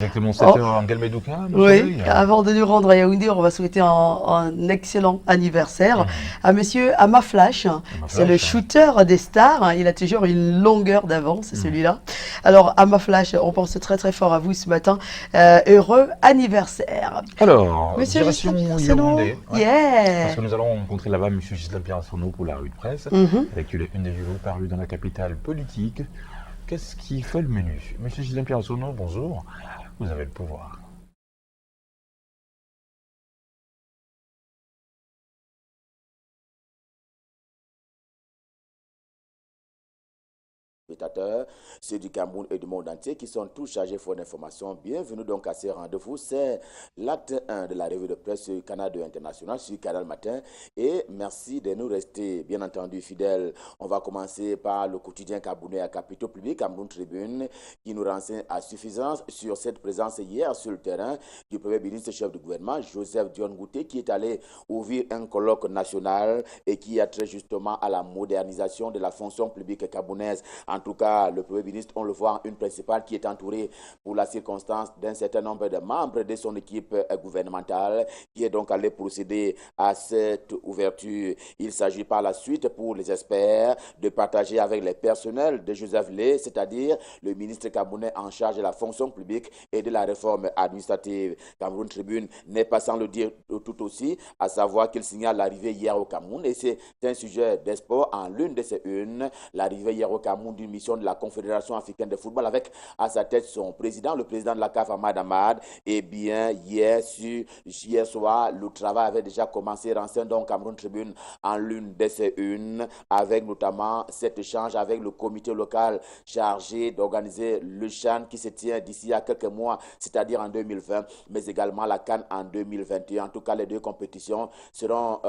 Exactement, Oh, 7 heures en Galmedouka, me oui, soleil. avant de nous rendre à Yaoundé, on va souhaiter un excellent anniversaire Mmh. à monsieur Ama Flash. Ma C'est le flash. shooter des stars. Il a toujours une longueur d'avance, Mmh. celui-là. Alors, Ama Flash, on pense très très fort à vous ce matin. Heureux anniversaire. Alors, Monsieur Justin direction Pierre-Sono, Yaoundé, ouais. Parce yeah. que nous allons rencontrer là-bas M. Ghislain Pierre-Arsenault pour la rue de presse, Mhm. avec une des vidéos parues dans la capitale politique. Qu'est-ce qui fait le menu? Monsieur Ghislain Pierre-Arsenault, bonjour. Vous avez le pouvoir. Spectateurs, ceux du Cameroun et du monde entier qui sont tous chargés pour l'information. Bienvenue donc à ce rendez-vous. C'est l'acte 1 de la revue de presse sur Canal 2 International, sur Canal Matin. Et merci de nous rester, bien entendu, fidèles. On va commencer par le quotidien camerounais à Capitaux Public, Cameroun Tribune, qui nous renseigne à suffisance sur cette présence hier sur le terrain du Premier ministre chef du gouvernement, Joseph Dion Ngouté, qui est allé ouvrir un colloque national et qui a trait justement à la modernisation de la fonction publique camerounaise. En tout cas, le Premier ministre, on le voit, une principale qui est entourée pour la circonstance d'un certain nombre de membres de son équipe gouvernementale qui est donc allé procéder à cette ouverture. Il s'agit par la suite pour les experts de partager avec les personnels de Joseph Lé, c'est-à-dire le ministre camerounais en charge de la fonction publique et de la réforme administrative. Cameroun Tribune n'est pas sans le dire tout aussi, à savoir qu'il signale l'arrivée hier au Cameroun et c'est un sujet d'espoir en l'une de ces unes, l'arrivée hier au Cameroun d'une mission de la Confédération africaine de football avec à sa tête son président, le président de la CAF, Ahmad Ahmad. Et bien, hier soir, le travail avait déjà commencé, renseigne donc Cameroun Tribune en l'une de ces unes, avec notamment cet échange avec le comité local chargé d'organiser le CHAN qui se tient d'ici à quelques mois, c'est-à-dire en 2020, mais également la CAN en 2021. En tout cas, les deux compétitions seront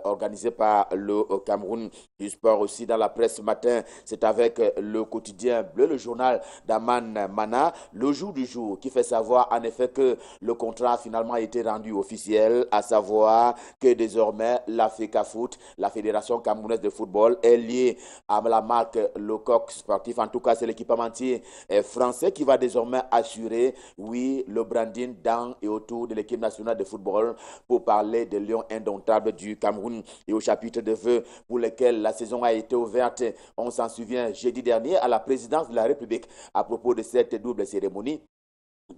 organisées par le Cameroun. Du sport aussi dans la presse ce matin, c'est avec le quotidien bleu, le journal d'Aman Mana, le jour du jour, qui fait savoir en effet que le contrat a finalement été rendu officiel, à savoir que désormais la FECAFOOT, la Fédération camerounaise de football, est liée à la marque Lecoq Sportif. En tout cas, c'est l'équipementier français qui va désormais assurer, oui, le branding dans et autour de l'équipe nationale de football pour parler des Lions indomptables du Cameroun. Et au chapitre de vœux pour lesquels la saison a été ouverte, on s'en souvient jeudi dernier à la présidence de la République à propos de cette double cérémonie.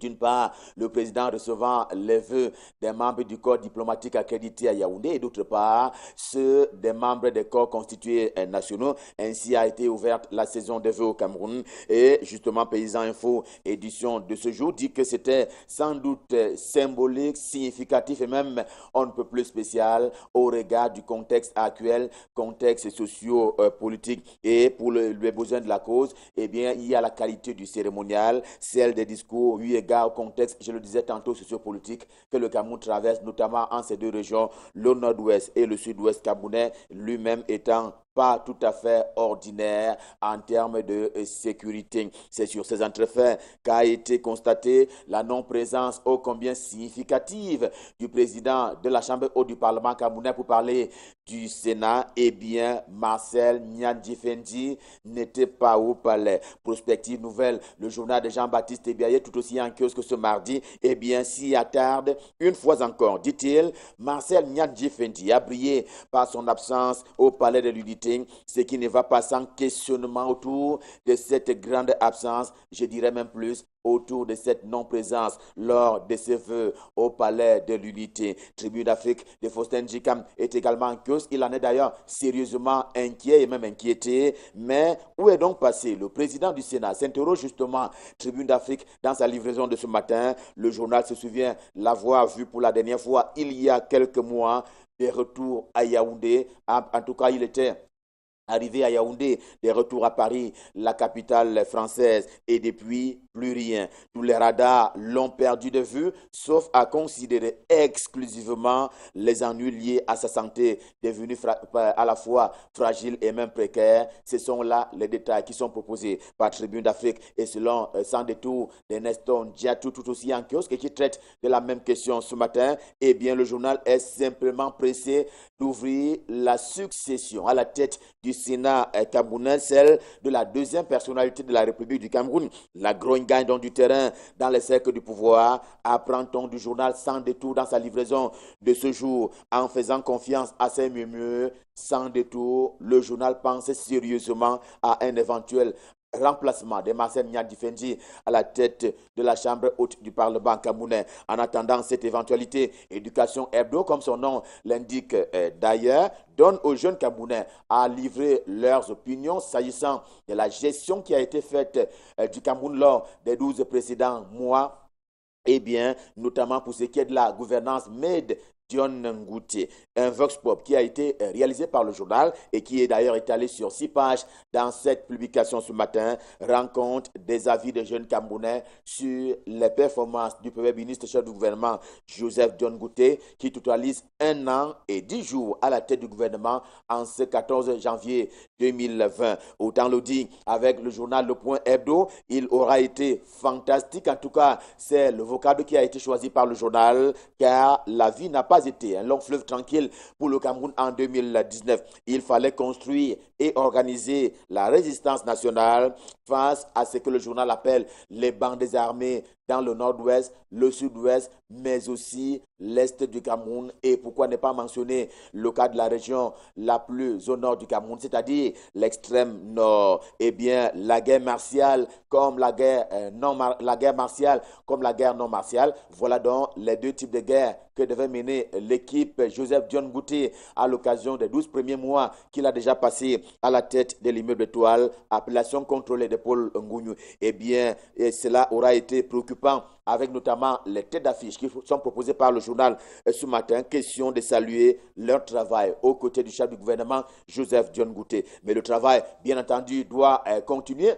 D'une part, le président recevant les vœux des membres du corps diplomatique accrédité à Yaoundé et d'autre part, ceux des membres des corps constitués nationaux. Ainsi a été ouverte la saison des vœux au Cameroun. Et justement, Paysan Info, édition de ce jour, dit que c'était sans doute symbolique, significatif et même on ne peut plus spécial au regard du contexte actuel, contexte socio-politique. Et pour les besoins de la cause, eh bien, il y a la qualité du cérémonial, celle des discours, eu égard au contexte, je le disais tantôt, sociopolitique que le Cameroun traverse, notamment en ces deux régions, le nord-ouest et le sud-ouest camerounais, lui-même étant pas tout à fait ordinaire en termes de sécurité. C'est sur ces entrefaits qu'a été constatée la non-présence ô combien significative du président de la Chambre haute du Parlement camerounais pour parler du Sénat. Eh bien, Marcel Nyandifendi n'était pas au palais. Prospective nouvelle, le journal de Jean-Baptiste Ebiaye, tout aussi en kiosque ce mardi, eh bien, s'y attarde une fois encore, dit-il. Marcel Nyandifendi a brillé par son absence au palais de l'unité, ce qui ne va pas sans questionnement autour de cette grande absence, je dirais même plus, autour de cette non-présence lors de ses vœux au palais de l'unité. Tribune d'Afrique de Faustin Djikam est également en cause. Il en est d'ailleurs sérieusement inquiet et même inquiété. Mais où est donc passé le président du Sénat? S'interroge justement Tribune d'Afrique dans sa livraison de ce matin. Le journal se souvient l'avoir vu pour la dernière fois il y a quelques mois, des retours à Yaoundé. En tout cas, il était arrivé à Yaoundé, des retours à Paris, la capitale française, et depuis, plus rien. Tous les radars l'ont perdu de vue, sauf à considérer exclusivement les ennuis liés à sa santé, devenue à la fois fragile et même précaire. Ce sont là les détails qui sont proposés par Tribune d'Afrique et selon Sans détour d'Ernesto Diatou, tout aussi en kiosque, qui traite de la même question ce matin. Eh bien, le journal est simplement pressé d'ouvrir la succession à la tête du Sénat camerounais, celle de la deuxième personnalité de la République du Cameroun, la grogne il gagne donc du terrain dans les cercles du pouvoir. Apprend-on du journal sans détour dans sa livraison de ce jour en faisant confiance à ses murmures. Sans détour, le journal pense sérieusement à un éventuel remplacement de Marcel Nyadifendi à la tête de la Chambre haute du Parlement camerounais. En attendant cette éventualité, Éducation Hebdo, comme son nom l'indique d'ailleurs, donne aux jeunes Camerounais à livrer leurs opinions s'agissant de la gestion qui a été faite du Cameroun lors des 12 précédents mois. Eh bien, notamment pour ce qui est de la gouvernance made John Ngouti, un vox pop qui a été réalisé par le journal et qui est d'ailleurs étalé sur 6 pages dans cette publication ce matin, rend compte des avis des jeunes Camerounais sur les performances du premier ministre chef du gouvernement Joseph John Ngouti, qui totalise 1 an et 10 jours à la tête du gouvernement en ce 14 janvier 2020. Autant le dit avec le journal Le Point Hebdo, il aura été fantastique, en tout cas c'est le vocable qui a été choisi par le journal, car la vie n'a pas été un long fleuve tranquille pour le Cameroun en 2019. Il fallait construire et organiser la résistance nationale face à ce que le journal appelle les bandes des armées dans le nord-ouest, le sud-ouest, mais aussi l'est du Cameroun. Et pourquoi ne pas mentionner le cas de la région la plus au nord du Cameroun, c'est-à-dire l'extrême nord. Eh bien, la guerre martiale comme la guerre non martiale, voilà donc les deux types de guerres que devait mener l'équipe Joseph John Ngouti à l'occasion des 12 premiers mois qu'il a déjà passé à la tête de l'immeuble étoile, appellation contrôlée de Paul Ngounou. Eh bien, cela aura été préoccupant avec notamment les têtes d'affiche qui sont proposées par le journal ce matin. Question de saluer leur travail aux côtés du chef du gouvernement, Joseph John Ngouti. Mais le travail, bien entendu, doit continuer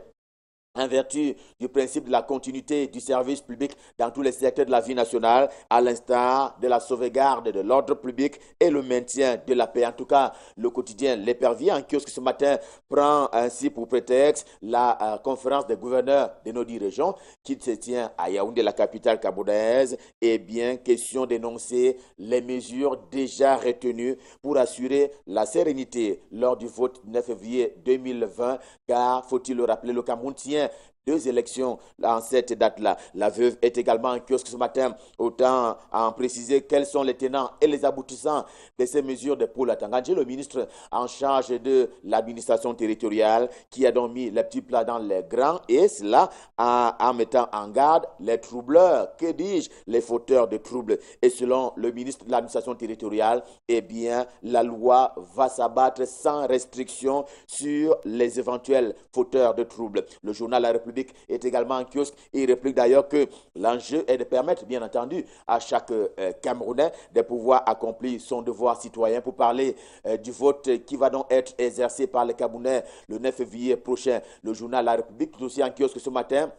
en vertu du principe de la continuité du service public dans tous les secteurs de la vie nationale, à l'instar de la sauvegarde de l'ordre public et le maintien de la paix. En tout cas, le quotidien L'Épervier en kiosque ce matin prend ainsi pour prétexte la conférence des gouverneurs de nos 10 régions qui se tient à Yaoundé, la capitale camerounaise. Et bien, question d'énoncer les mesures déjà retenues pour assurer la sérénité lors du vote 9 février 2020, car, faut-il le rappeler, le Cameroun tient 2 élections en cette date-là. La veuve est également en kiosque ce matin. Autant en préciser quels sont les tenants et les aboutissants de ces mesures de Paul Atangandji, le ministre en charge de l'administration territoriale, qui a donc mis les petits plats dans les grands, et cela en mettant en garde les troubleurs, que dis-je, les fauteurs de troubles. Et selon le ministre de l'administration territoriale, eh bien, la loi va s'abattre sans restriction sur les éventuels fauteurs de troubles. Le journal La République est également en kiosque et il réplique d'ailleurs que l'enjeu est de permettre, bien entendu, à chaque Camerounais de pouvoir accomplir son devoir citoyen. Pour parler du vote qui va donc être exercé par les Camerounais le 9 février prochain, le journal La République, tout aussi en kiosque ce matin,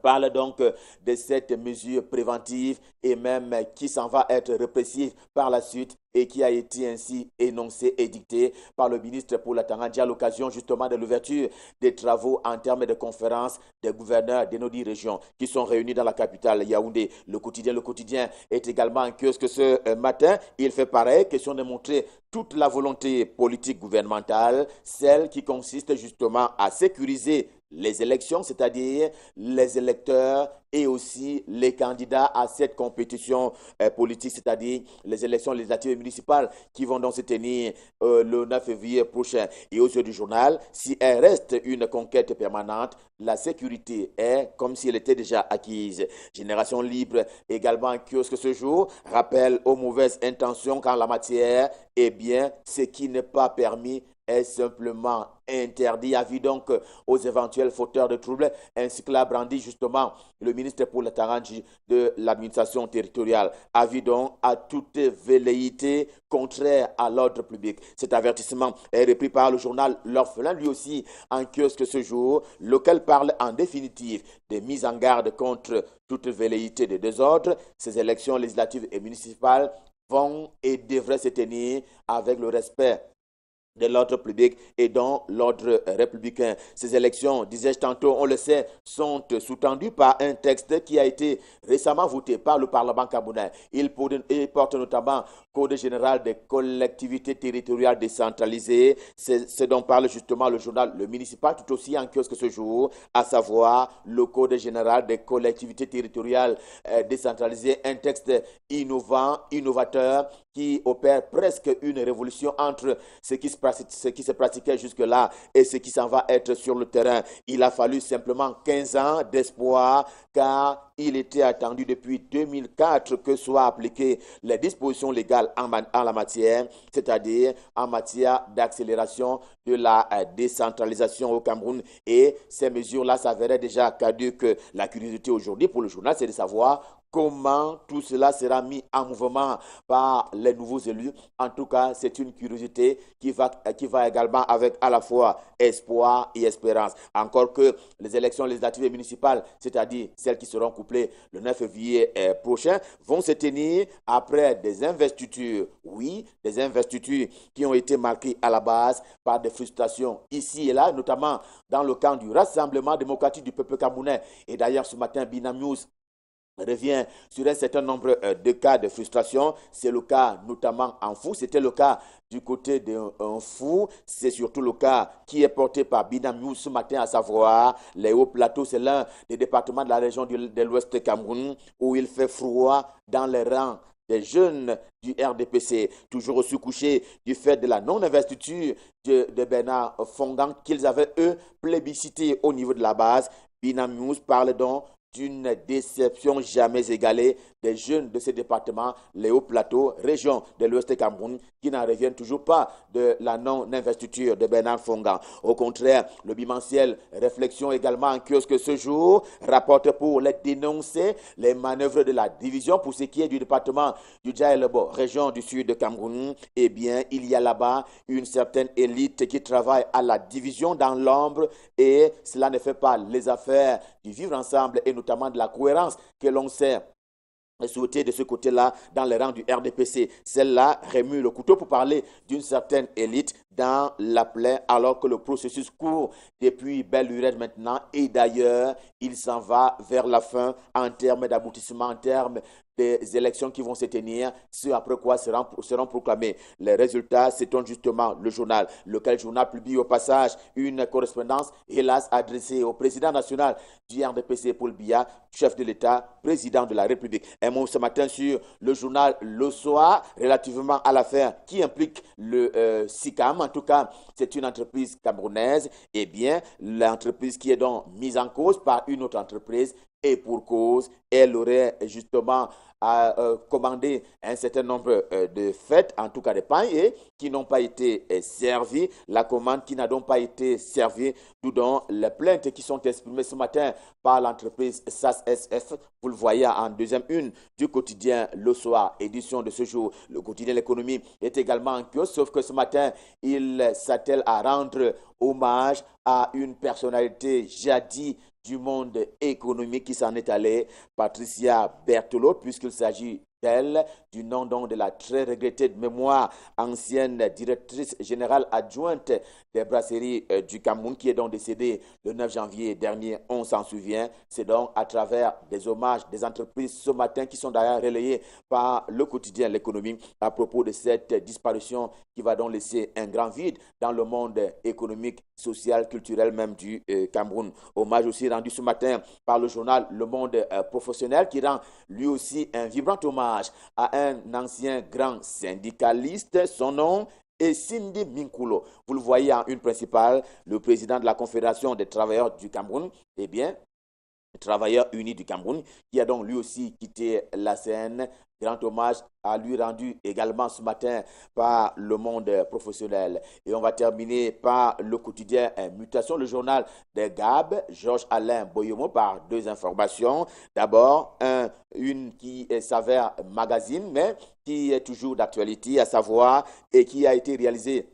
parle donc de cette mesure préventive et même qui s'en va être répressive par la suite et qui a été ainsi énoncée et dictée par le ministre Paul Atangandji à l'occasion justement de l'ouverture des travaux en termes de conférences des gouverneurs de nos 10 régions qui sont réunis dans la capitale Yaoundé. Le quotidien est également en kiosque ce matin. Il fait pareil, question de montrer toute la volonté politique gouvernementale, celle qui consiste justement à sécuriser les élections, c'est-à-dire les électeurs et aussi les candidats à cette compétition politique, c'est-à-dire les élections législatives et municipales qui vont donc se tenir le 9 février prochain. Et aux yeux du journal, si elle reste une conquête permanente, la sécurité est comme si elle était déjà acquise. Génération Libre, également en kiosque ce jour, rappelle aux mauvaises intentions qu'en la matière, eh bien, ce qui n'est pas permis est simplement interdit. Avis donc aux éventuels fauteurs de troubles, ainsi que l'a brandi justement le ministre Paul Atangandji de l'administration territoriale. Avis donc à toute velléité contraire à l'ordre public. Cet avertissement est repris par le journal L'Orphelin, lui aussi en kiosque ce jour, lequel parle en définitive des mises en garde contre toute velléité de désordre. Ces élections législatives et municipales vont et devraient se tenir avec le respect de l'ordre public et dans l'ordre républicain. Ces élections, disais-je tantôt, on le sait, sont sous-tendues par un texte qui a été récemment voté par le Parlement camerounais. Il porte notamment Code général des collectivités territoriales décentralisées. C'est ce dont parle justement le journal Le Municipal, tout aussi en kiosque ce jour, à savoir le Code général des collectivités territoriales décentralisées, un texte innovant, innovateur, qui opère presque une révolution entre ce qui se pratiquait jusque-là et ce qui s'en va être sur le terrain. Il a fallu simplement 15 ans d'espoir car il était attendu depuis 2004 que soient appliquées les dispositions légales en la matière, c'est-à-dire en matière d'accélération de la décentralisation au Cameroun. Et ces mesures-là s'avéraient déjà caduques. La curiosité aujourd'hui pour le journal, c'est de savoir comment tout cela sera mis en mouvement par les nouveaux élus. En tout cas, c'est une curiosité qui va également avec à la fois espoir et espérance. Encore que les élections législatives et municipales, c'est-à-dire celles qui seront couplées le 9 février prochain, vont se tenir après des investitures. Oui, des investitures qui ont été marquées à la base par des frustrations ici et là, notamment dans le camp du Rassemblement démocratique du peuple camerounais. Et d'ailleurs, ce matin, Binam News revient sur un certain nombre de cas de frustration. C'est le cas notamment en Fou. C'était le cas du côté d'un Fou. C'est surtout le cas qui est porté par Binam News ce matin, à savoir les hauts plateaux. C'est l'un des départements de la région de l'Ouest Cameroun où il fait froid dans les rangs des jeunes du RDPC, toujours aussi couchés du fait de la non-investiture de Bernard Fongan qu'ils avaient, eux, plébiscité au niveau de la base. Binam News parle donc d'une déception jamais égalée des jeunes de ces départements, les hauts plateaux, région de l'Ouest Cameroun, qui n'en reviennent toujours pas de la non-investiture de Bernard Fongan. Au contraire, le bimensuel Réflexion également en kiosque ce jour rapporte pour les dénoncer les manœuvres de la division pour ce qui est du département du Djaïlebo, région du sud de Cameroun. Eh bien, il y a là-bas une certaine élite qui travaille à la division dans l'ombre et cela ne fait pas les affaires du vivre ensemble et notamment de la cohérence que l'on sait souhaité de ce côté-là dans les rangs du RDPC. Celle-là remue le couteau pour parler d'une certaine élite dans la plaie alors que le processus court depuis belle lurette maintenant et d'ailleurs il s'en va vers la fin en termes d'aboutissement, en termes des élections qui vont se tenir, ce après quoi seront proclamés les résultats. C'est justement le journal, lequel journal publie au passage une correspondance hélas adressée au président national du RDPC Paul Biya, chef de l'État, président de la République. Un mot ce matin sur le journal Le Soir relativement à l'affaire qui implique le SICAM. En tout cas, c'est une entreprise camerounaise. Eh bien, l'entreprise qui est donc mise en cause par une autre entreprise et pour cause, elle aurait justement commandé un certain nombre de fêtes, en tout cas de pains, et qui n'ont pas été servies. La commande qui n'a donc pas été servie, d'où donc les plaintes qui sont exprimées ce matin par l'entreprise SAS-SF. Vous le voyez en deuxième une du quotidien Le Soir, édition de ce jour. Le quotidien L'économie est également en kiosque, sauf que ce matin, il s'attelle à rendre hommage à une personnalité jadis du monde économique qui s'en est allée, Patricia Berthelot, puisqu'il s'agit d'elle, du nom donc de la très regrettée de mémoire, ancienne directrice générale adjointe des brasseries du Cameroun, qui est donc décédée le 9 janvier dernier, on s'en souvient. C'est donc à travers des hommages des entreprises ce matin qui sont d'ailleurs relayés par le quotidien L'économie à propos de cette disparition qui va donc laisser un grand vide dans le monde économique, social, culturel même du Cameroun. Hommage aussi rendu ce matin par le journal Le Monde Professionnel qui rend lui aussi un vibrant hommage à un ancien grand syndicaliste. Son nom est Cindy Minkulo. Vous le voyez en une principale, le président de la Confédération des travailleurs du Cameroun. Eh bien, Travailleurs unis du Cameroun, qui a donc lui aussi quitté la scène. Grand hommage à lui rendu également ce matin par le monde professionnel. Et on va terminer par le quotidien Mutation, le journal des GAB, Georges-Alain Boyomo, par deux informations. D'abord, une qui s'avère magazine, mais qui est toujours d'actualité, à savoir, et qui a été réalisée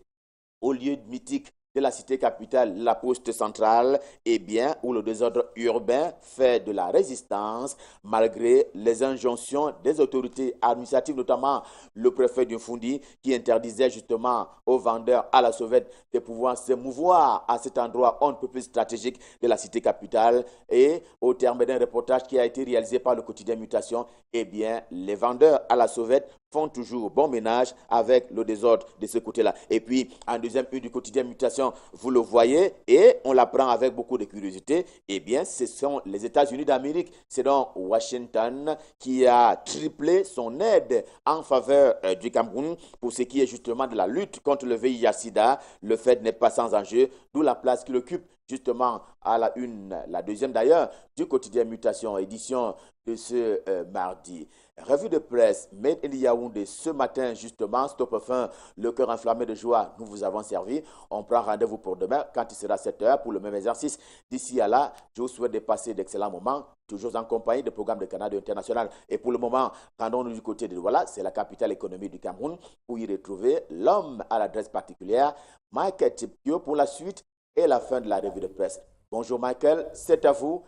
au lieu mythique de la cité capitale, la poste centrale, eh bien, où le désordre urbain fait de la résistance, malgré les injonctions des autorités administratives, notamment le préfet d'Infundi, qui interdisait justement aux vendeurs à la sauvette de pouvoir se mouvoir à cet endroit un peu plus stratégique de la cité capitale. Et au terme d'un reportage qui a été réalisé par le quotidien Mutation, eh bien, les vendeurs à la sauvette font toujours bon ménage avec le désordre de ce côté-là. Et puis, en deuxième une du quotidien Mutation, vous le voyez, et on l'apprend avec beaucoup de curiosité, eh bien, ce sont les États-Unis d'Amérique. C'est donc Washington qui a triplé son aide en faveur du Cameroun pour ce qui est justement de la lutte contre le VIH-Sida. Le fait n'est pas sans enjeu, d'où la place qu'il occupe justement à la une, la deuxième d'ailleurs, du quotidien Mutation, édition de ce mardi. Revue de presse Made in Yaoundé ce matin justement, stop fin, le cœur enflammé de joie, nous vous avons servi. On prend rendez-vous pour demain quand il sera 7h pour le même exercice. D'ici à là, je vous souhaite de passer d'excellents moments, toujours en compagnie des programmes de Canada International. Et pour le moment, rendons-nous du côté de Douala, c'est la capitale économique du Cameroun, pour y retrouver l'homme à l'adresse particulière, Michael Tipio, pour la suite et la fin de la revue de presse. Bonjour Michael, c'est à vous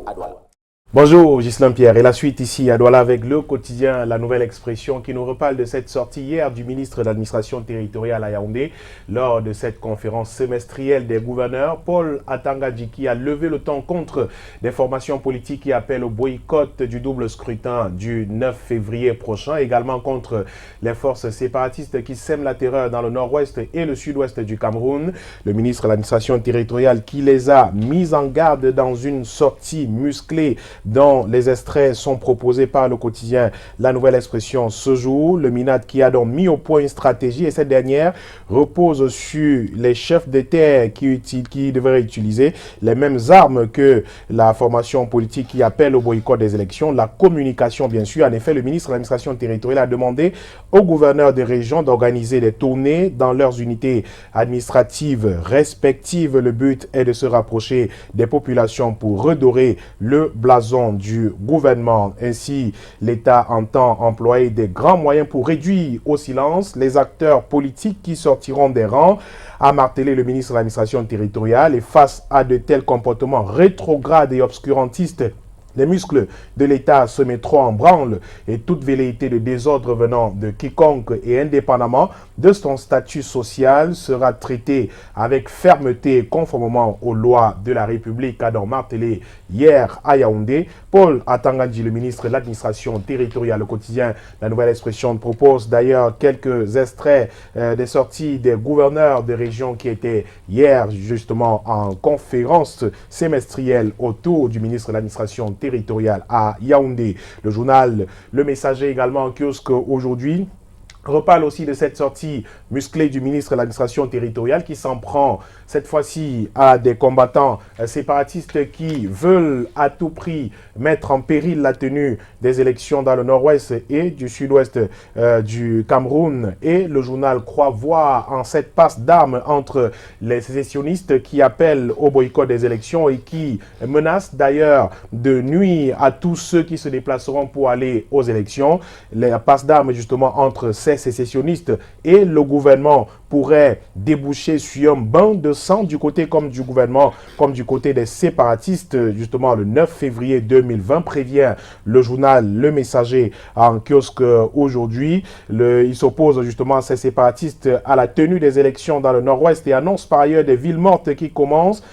à Douala. Bonjour Ghislain Pierre, et la suite ici à Douala avec le quotidien La Nouvelle Expression qui nous reparle de cette sortie hier du ministre de l'administration territoriale à Yaoundé lors de cette conférence semestrielle des gouverneurs. Paul Atanga Djiki a levé le ton contre des formations politiques qui appellent au boycott du double scrutin du 9 février prochain, également contre les forces séparatistes qui sèment la terreur dans le nord-ouest et le sud-ouest du Cameroun. Le ministre de l'administration territoriale qui les a mis en garde dans une sortie musclée dont les extraits sont proposés par le quotidien La Nouvelle Expression ce jour. Le MINAD qui a donc mis au point une stratégie et cette dernière repose sur les chefs d'État qui devraient utiliser les mêmes armes que la formation politique qui appelle au boycott des élections, la communication bien sûr. En effet, le ministre de l'administration territoriale a demandé aux gouverneurs des régions d'organiser des tournées dans leurs unités administratives respectives. Le but est de se rapprocher des populations pour redorer le blason du gouvernement. Ainsi, l'État entend employer des grands moyens pour réduire au silence les acteurs politiques qui sortiront des rangs, a martelé le ministre de l'administration territoriale. Et face à de tels comportements rétrogrades et obscurantistes, les muscles de l'État se mettront en branle et toute velléité de désordre venant de quiconque et indépendamment de son statut social sera traitée avec fermeté conformément aux lois de la République, a donc martelé hier à Yaoundé. Paul Atangandji, le ministre de l'administration territoriale, le quotidien La Nouvelle Expression propose d'ailleurs quelques extraits des sorties des gouverneurs de région qui étaient hier justement en conférence semestrielle autour du ministre de l'administration territoriale à Yaoundé. Le journal Le Messager également en kiosque aujourd'hui reparle aussi de cette sortie musclée du ministre de l'administration territoriale qui s'en prend cette fois-ci à des combattants séparatistes qui veulent à tout prix mettre en péril la tenue des élections dans le nord-ouest et du sud-ouest du Cameroun. Et le journal croit voir en cette passe d'armes entre les sécessionnistes qui appellent au boycott des élections et qui menacent d'ailleurs de nuire à tous ceux qui se déplaceront pour aller aux élections. La passe d'armes justement entre ces sécessionnistes et le gouvernement pourrait déboucher sur un bain de sang du côté comme du gouvernement, comme du côté des séparatistes. Justement, le 9 février 2020 prévient le journal Le Messager en kiosque aujourd'hui. Il s'oppose justement à ces séparatistes à la tenue des élections dans le nord-ouest et annonce par ailleurs des villes mortes qui commence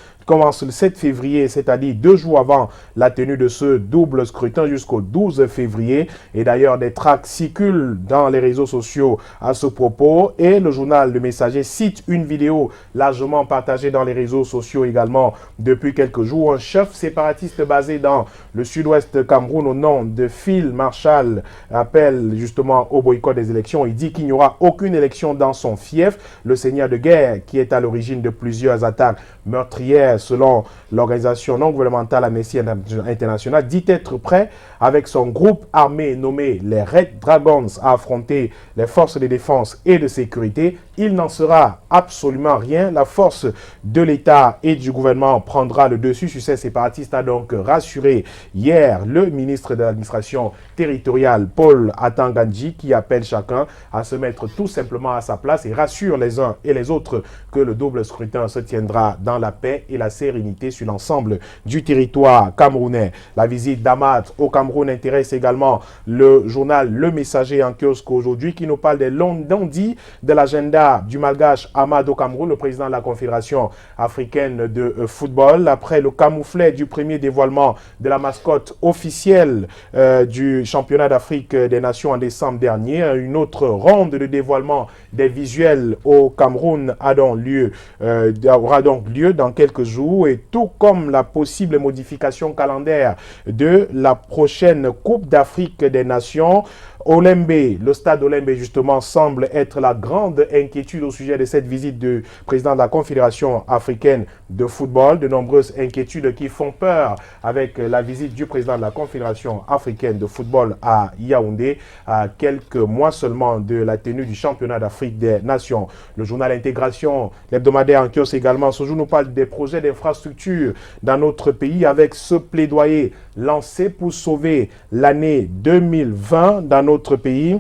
le 7 février, c'est-à-dire 2 jours avant la tenue de ce double scrutin jusqu'au 12 février. Et d'ailleurs, des tracts circulent dans les réseaux sociaux à ce propos. Et le journal Le Messager cite une vidéo largement partagée dans les réseaux sociaux également depuis quelques jours. Un chef séparatiste basé dans le sud-ouest Cameroun au nom de Phil Marshall appelle justement au boycott des élections. Il dit qu'il n'y aura aucune élection dans son fief. Le seigneur de guerre qui est à l'origine de plusieurs attaques meurtrières selon l'organisation non gouvernementale Amnesty International, dit être prêt avec son groupe armé nommé les Red Dragons à affronter les forces de défense et de sécurité. Il n'en sera absolument rien. La force de l'État et du gouvernement prendra le dessus sur ces séparatistes, a donc rassuré hier le ministre de l'administration territoriale Paul Atangandji, qui appelle chacun à se mettre tout simplement à sa place et rassure les uns et les autres que le double scrutin se tiendra dans la paix et la sérénité sur l'ensemble du territoire camerounais. La visite d'Ahmad au Cameroun intéresse également le journal Le Messager en kiosque aujourd'hui, qui nous parle des non-dits de l'agenda du Malgache Ahmad au Cameroun, le président de la Confédération africaine de football. Après le camouflet du premier dévoilement de la mascotte officielle du championnat d'Afrique des Nations en décembre dernier, une autre ronde de dévoilement des visuels au Cameroun aura donc lieu dans quelques jours, et tout comme la possible modification calendaire de la prochaine Coupe d'Afrique des Nations. Le stade Olembe justement semble être la grande inquiétude au sujet de cette visite du président de la Confédération africaine de football. De nombreuses inquiétudes qui font peur avec la visite du président de la Confédération africaine de football à Yaoundé, à quelques mois seulement de la tenue du championnat d'Afrique des Nations. Le journal Intégration, l'hebdomadaire en kiosque également, ce jour nous parle des projets d'infrastructure dans notre pays, avec ce plaidoyer lancé pour sauver l'année 2020 dans notre pays.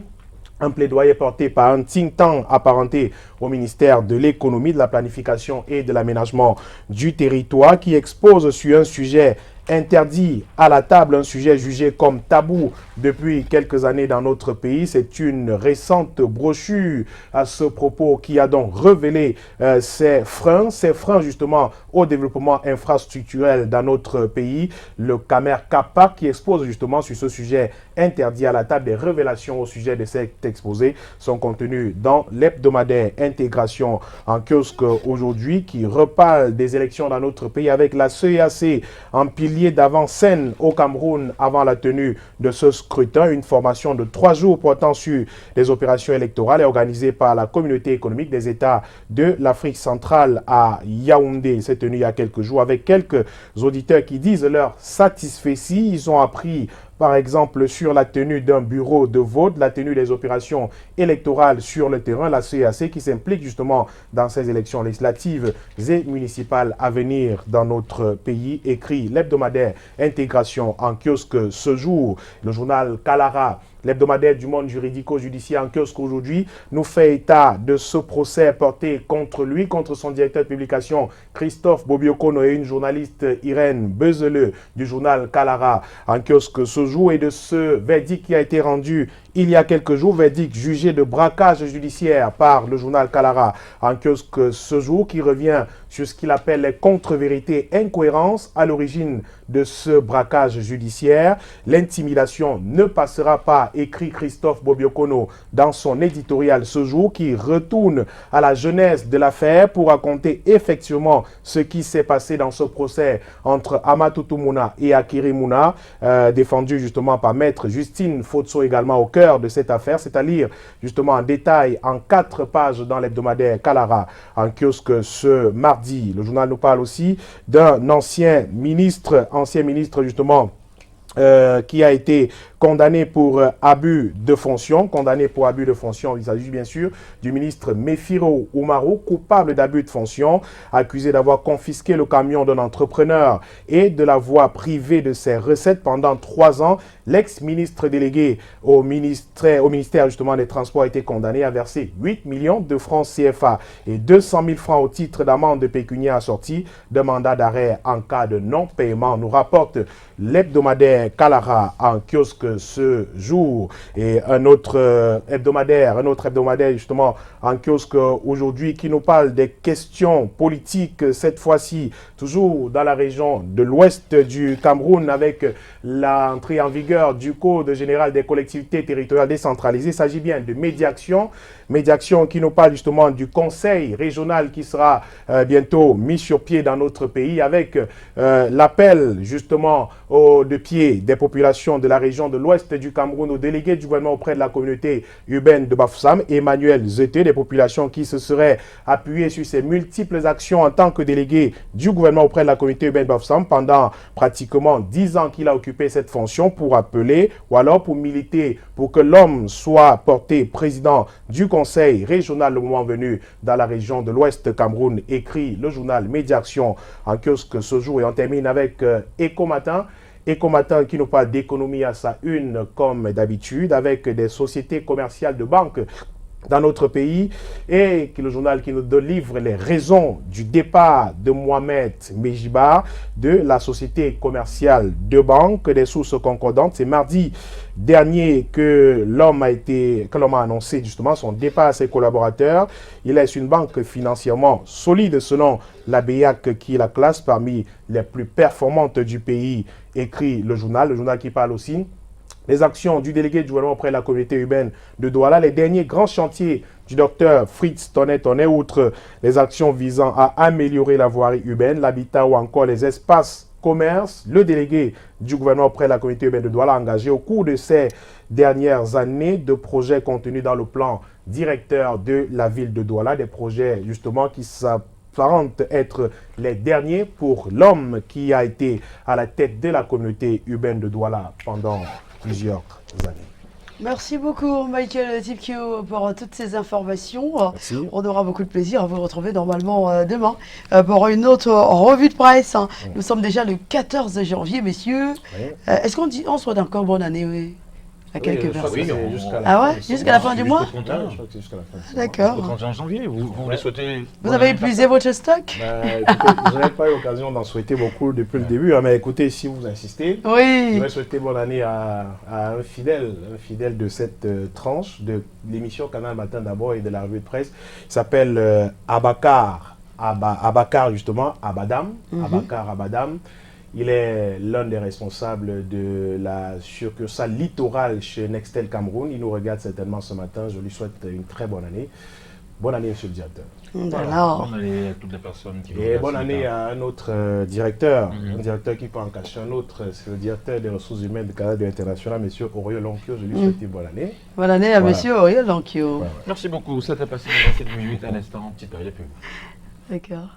Un plaidoyer porté par un think tank apparenté au ministère de l'économie, de la planification et de l'aménagement du territoire, qui expose sur un sujet interdit à la table, un sujet jugé comme tabou depuis quelques années dans notre pays. C'est une récente brochure à ce propos qui a donc révélé ces freins justement au développement infrastructurel dans notre pays. Le Camer Kappa, qui expose justement sur ce sujet interdit à la table des révélations au sujet de cet exposé, sont contenues dans l'hebdomadaire Intégration en kiosque aujourd'hui, qui reparle des élections dans notre pays, avec la CEAC en pilier d'avant-scène au Cameroun avant la tenue de ce scrutin. Une formation de 3 jours portant sur les opérations électorales est organisée par la communauté économique des États de l'Afrique centrale à Yaoundé. C'est tenu il y a quelques jours, avec quelques auditeurs qui disent leur satisfaction. Ils ont appris par exemple sur la tenue d'un bureau de vote, la tenue des opérations électorales sur le terrain, la CEAC qui s'implique justement dans ces élections législatives et municipales à venir dans notre pays, écrit l'hebdomadaire Intégration en kiosque ce jour. Le journal Kalara, l'hebdomadaire du monde juridico-judiciaire en kiosque aujourd'hui, nous fait état de ce procès porté contre lui, contre son directeur de publication Christophe Bobiokono et une journaliste Irène Bezeleux du journal Kalara en kiosque ce jour, et de ce verdict qui a été rendu il y a quelques jours, verdict jugé de braquage judiciaire par le journal Kalara en kiosque ce jour, qui revient sur ce qu'il appelle les contre-vérités, incohérences à l'origine de ce braquage judiciaire. L'intimidation ne passera pas, écrit Christophe Bobiokono dans son éditorial ce jour, qui retourne à la genèse de l'affaire pour raconter effectivement ce qui s'est passé dans ce procès entre Amatoutou Mouna et Akiri Mouna, défendu justement par maître Justine Fotso également au cœur de cette affaire. C'est à lire justement en détail en 4 pages dans l'hebdomadaire Kalara en kiosque ce mardi. Le journal nous parle aussi d'un ancien ministre justement qui a été condamné pour abus de fonction. Il s'agit bien sûr du ministre Mefiro Oumarou, coupable d'abus de fonction, accusé d'avoir confisqué le camion d'un entrepreneur et de l'avoir privé de ses recettes pendant 3 ans. L'ex-ministre délégué au ministère justement des Transports a été condamné à verser 8 millions de francs CFA et 200 000 francs au titre d'amende pécuniaire assortie de mandat d'arrêt en cas de non-paiement, nous rapporte l'hebdomadaire Kalara en kiosque ce jour. Et un autre hebdomadaire justement en kiosque aujourd'hui, qui nous parle des questions politiques, cette fois-ci toujours dans la région de l'ouest du Cameroun, avec l'entrée en vigueur du Code général des collectivités territoriales décentralisées. Il s'agit bien de médiation qui nous parle justement du conseil régional qui sera bientôt mis sur pied dans notre pays, avec l'appel justement de pied des populations de la région de l'ouest du Cameroun, au délégué du gouvernement auprès de la communauté urbaine de Bafoussam, Emmanuel Zete, des populations qui se seraient appuyées sur ses multiples actions en tant que délégué du gouvernement auprès de la communauté urbaine de Bafoussam pendant pratiquement 10 ans qu'il a occupé cette fonction pour appeler ou alors pour militer pour que l'homme soit porté président du conseil régional le moment venu dans la région de l'ouest Cameroun, écrit le journal Média Action en kiosque ce jour. Et on termine avec Éco Matin. Éco Matin qui nous parle d'économie à sa une comme d'habitude avec des sociétés commerciales de banque dans notre pays et qui est le journal qui nous délivre les raisons du départ de Mohamed Mejiba de la société commerciale de banque. Des sources concordantes, c'est mardi dernier que l'homme a annoncé justement son départ à ses collaborateurs. Il laisse une banque financièrement solide selon la BEAC qui la classe parmi les plus performantes du pays, écrit le journal qui parle aussi les actions du délégué du gouvernement auprès de la communauté urbaine de Douala, les derniers grands chantiers du docteur Fritz Tonnet, outre les actions visant à améliorer la voirie urbaine, l'habitat ou encore les espaces commerce, le délégué du gouvernement auprès de la communauté urbaine de Douala a engagé au cours de ces dernières années de projets contenus dans le plan directeur de la ville de Douala, des projets justement qui s'apparentent être les derniers pour l'homme qui a été à la tête de la communauté urbaine de Douala pendant plusieurs années. Merci beaucoup, Michael Tipkio, pour toutes ces informations. Merci. On aura beaucoup de plaisir à vous retrouver normalement demain pour une autre revue de presse. Nous sommes déjà le 14 janvier, messieurs. Oui. Est-ce qu'on souhaite encore bonne année, oui, à quelques personnes? oui, Ah ouais, jusqu'à la fin du mois? Je crois que c'est jusqu'à la fin. Au D'accord. 31 janvier, vous voulez souhaiter... Vous avez épuisé votre stock? Écoutez, je n'avais pas eu l'occasion d'en souhaiter beaucoup depuis le début, mais écoutez, si vous insistez, je Oui. vais souhaiter bonne année à un fidèle de cette tranche de l'émission Canal Matin d'abord et de la revue de presse. Il s'appelle Abakar justement, Abadam. Abakar Abadam. Il est l'un des responsables de la succursale littorale chez Nextel Cameroun. Il nous regarde certainement ce matin. Je lui souhaite une très bonne année. Bonne année, monsieur le directeur. Alors, Bonne année à toutes les personnes qui... Et bonne année à un autre directeur, un directeur qui peut en cacher un autre, c'est le directeur des ressources humaines du Canada International, monsieur Oriol Lonkio. Je lui souhaite une bonne année. bonne année à Voilà. monsieur Oriol Lankio. Voilà. Merci beaucoup, ça t'a passé 27 minutes à l'instant, petite période de pub. D'accord.